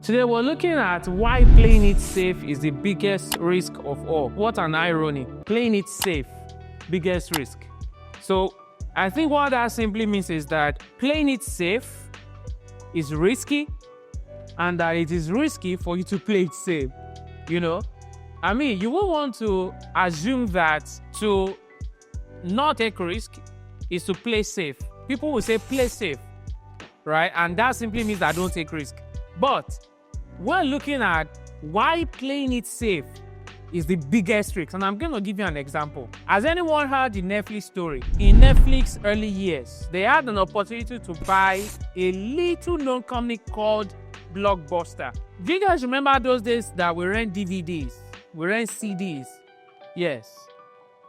Today we're looking at why playing it safe is the biggest risk of all. What an irony. Playing it safe, biggest risk. So I think what that simply means is that playing it safe is risky, and that it is risky for you to play it safe. You know, I mean, you won't want to assume that to not take risk is to play safe. People will say play safe, right? And that simply means that don't take risk. But we're looking at why playing it safe is the biggest risk. And I'm going to give you an example. Has anyone heard the Netflix story? In Netflix early years, they had an opportunity to buy a little known company called Blockbuster. Do you guys remember those days that we rent DVDs? We rent CDs? Yes.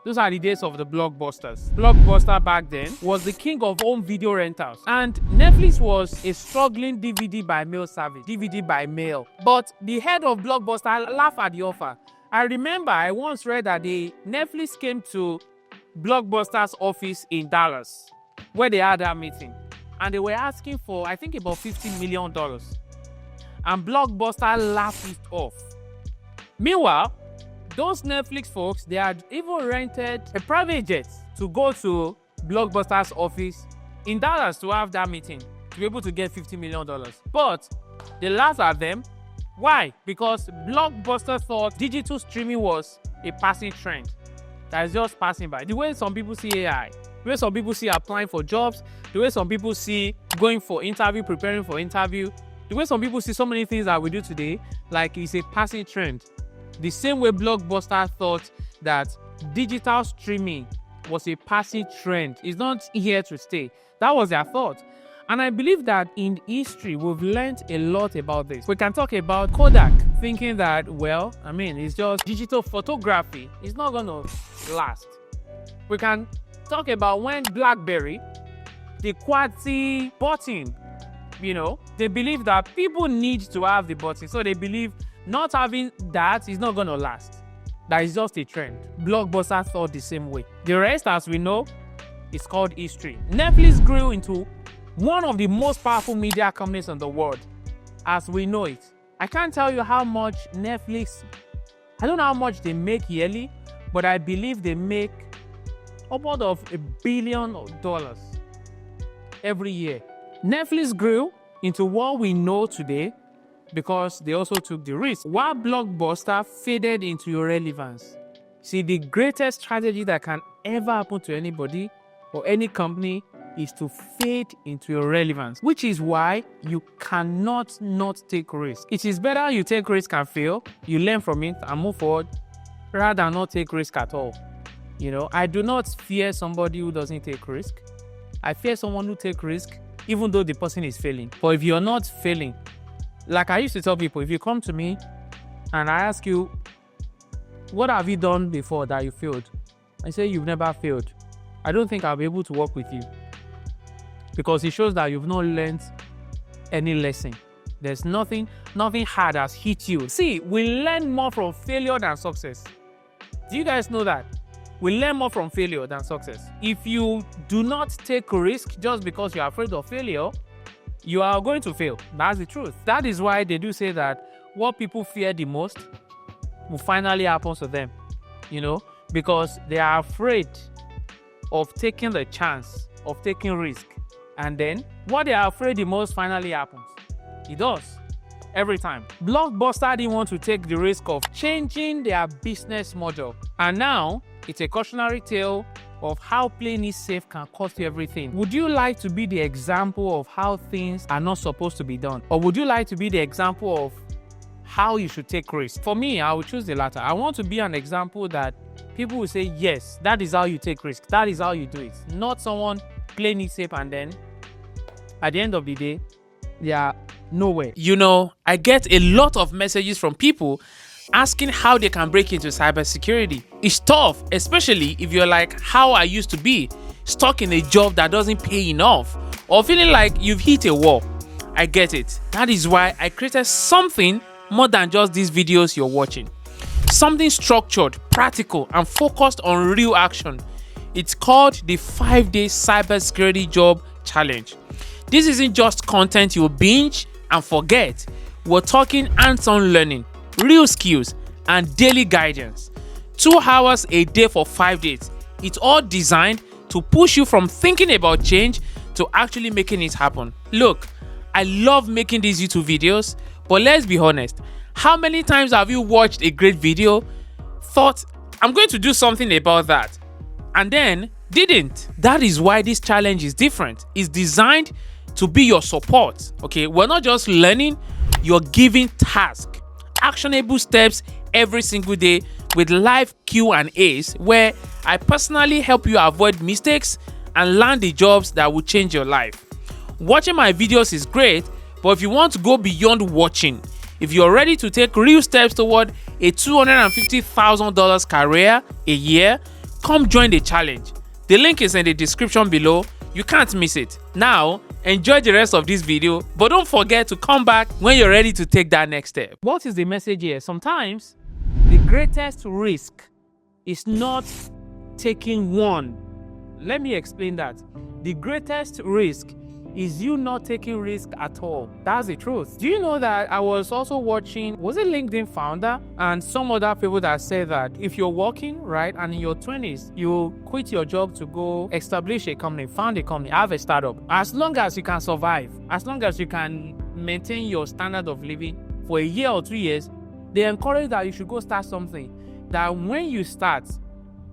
Those are the days of the Blockbusters. Blockbuster back then was the king of home video rentals. And Netflix was a struggling DVD by mail service. DVD by mail. But the head of Blockbuster laughed at the offer. I remember I once read that Netflix came to Blockbuster's office in Dallas, where they had that meeting. And they were asking for, I think, about $50 million. And Blockbuster laughed it off. Meanwhile, those Netflix folks, they had even rented a private jet to go to Blockbuster's office in Dallas to have that meeting, to be able to get $50 million. But they laughed at them. Why? Because Blockbuster thought digital streaming was a passing trend that is just passing by. The way some people see AI, the way some people see applying for jobs, the way some people see going for interview, preparing for interview, the way some people see so many things that we do today, like it's a passing trend. The same way Blockbuster thought that digital streaming was a passing trend. It's not here to stay. That was their thought. And I believe that in history, we've learned a lot about this. We can talk about Kodak, thinking that, well, I mean, it's just digital photography. It's not going to last. We can talk about when BlackBerry, the QWERTY button, you know, they believe that people need to have the button. So they believe not having that is not going to last. That is just a trend. Blockbuster thought the same way. The rest, as we know, is called history. Netflix grew into one of the most powerful media companies in the world, as we know it. I can't tell you how much Netflix, I don't know how much they make yearly, but I believe they make upward of $1 billion every year. Netflix grew into what we know today because they also took the risk. While Blockbuster faded into irrelevance. See, the greatest tragedy that can ever happen to anybody or any company is to fade into irrelevance, which is why you cannot not take risk. It is better you take risk and fail, you learn from it and move forward, rather than not take risk at all. You know, I do not fear somebody who doesn't take risk. I fear someone who takes risk, even though the person is failing. But if you're not failing, like I used to tell people, if you come to me and I ask you, what have you done before that you failed? I say you've never failed. I don't think I'll be able to work with you, because it shows that you've not learned any lesson. There's nothing hard has hit you. See, we learn more from failure than success. Do you guys know that? We learn more from failure than success. If you do not take risk just because you're afraid of failure, you are going to fail. That's the truth. That is why they do say that what people fear the most will finally happen to them, you know, because they are afraid of taking the chance, of taking risk. And then what they are afraid the most finally happens. It does. Every time. Blockbuster didn't want to take the risk of changing their business model. And now it's a cautionary tale of how playing it safe can cost you everything. Would you like to be the example of how things are not supposed to be done? Or would you like to be the example of how you should take risks? For me, I would choose the latter. I want to be an example that people will say, yes, that is how you take risks. That is how you do it. Not someone playing it safe and then at the end of the day, they are nowhere. You know, I get a lot of messages from people asking how they can break into cybersecurity. It's tough, especially if you're like how I used to be, stuck in a job that doesn't pay enough, or feeling like you've hit a wall. I get it. That is why I created something more than just these videos you're watching. Something structured, practical, and focused on real action. It's called the 5-day Cybersecurity Job Challenge. This isn't just content you'll binge and forget. we're talking hands-on learning, real skills, and daily guidance. 2 hours a day for 5 days. It's all designed to push you from thinking about change to actually making it happen. Look, I love making these YouTube videos, but let's be honest, how many times have you watched a great video, thought, I'm going to do something about that, and then didn't? That is why this challenge is different. It's designed to be your support. Okay, we're not just learning, you're giving tasks, actionable steps every single day with live Q&As where I personally help you avoid mistakes and land the jobs that will change your life. Watching my videos is great, but if you want to go beyond watching, if you're ready to take real steps toward a $250,000 career a year, come join the challenge. The link is in the description below. You can't miss it. Now, enjoy the rest of this video, but don't forget to come back when you're ready to take that next step. What is the message here? Sometimes the greatest risk is not taking one. Let me explain that. The greatest risk is you not taking risk at all. That's the truth. Do you know that I was also watching, was it LinkedIn founder and some other people that said that if you're working, right, and in your 20s, you quit your job to go establish a company, found a company, have a startup. As long as you can survive, as long as you can maintain your standard of living for a year or 2 years, they encourage that you should go start something. That when you start,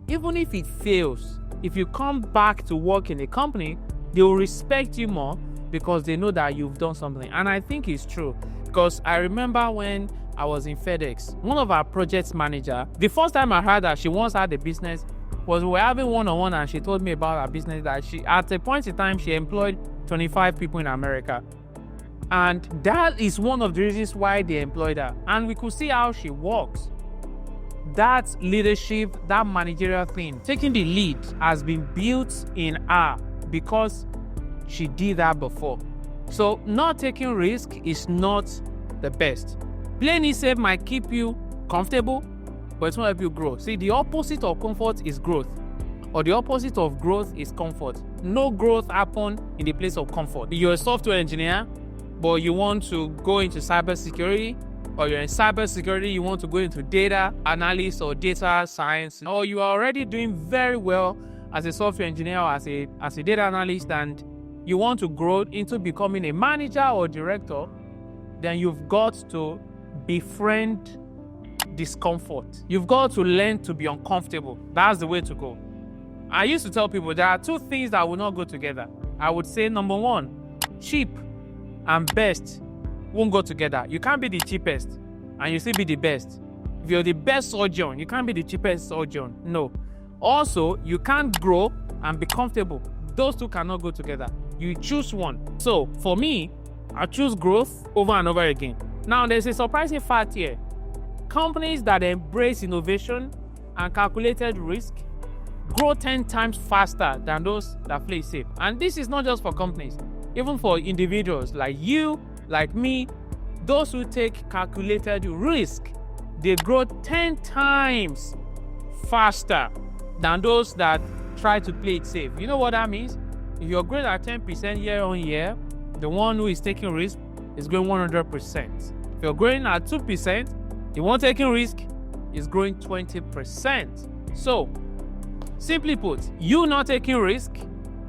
even if it fails, if you come back to work in a company, they will respect you more because they know that you've done something. And I think it's true, because I remember when I was in FedEx, one of our project manager, the first time I heard that she once had a business was we were having one-on-one, and she told me about her business that she, at a point in time, she employed 25 people in America. And that is one of the reasons why they employed her. And we could see how she works. That leadership, that managerial thing, taking the lead has been built in her because she did that before. So not taking risk is not the best. Playing it safe might keep you comfortable, but it won't help you grow. See, the opposite of comfort is growth, or the opposite of growth is comfort. No growth happens in the place of comfort. You're a software engineer, but you want to go into cybersecurity, or you're in cybersecurity, you want to go into data analysis or data science, or you are already doing very well as a software engineer or as a data analyst, and you want to grow into becoming a manager or director, then you've got to befriend discomfort. You've got to learn to be uncomfortable. That's the way to go. I used to tell people there are 2 things that will not go together. I would say, number 1, cheap and best won't go together. You can't be the cheapest and you still be the best. If you're the best surgeon, you can't be the cheapest surgeon. No. Also, you can't grow and be comfortable. Those 2 cannot go together. You choose one. So for me, I choose growth over and over again. Now, there's a surprising fact here. Companies that embrace innovation and calculated risk grow 10 times faster than those that play safe. And this is not just for companies, even for individuals like you, like me. Those who take calculated risk, they grow 10 times faster than those that try to play it safe. You know what that means? If you're growing at 10% year on year, the one who is taking risk is growing 100%. If you're growing at 2%, the one taking risk is growing 20%. So, simply put, you not taking risk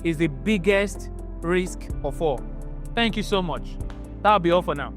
is the biggest risk of all. Thank you so much. That'll be all for now.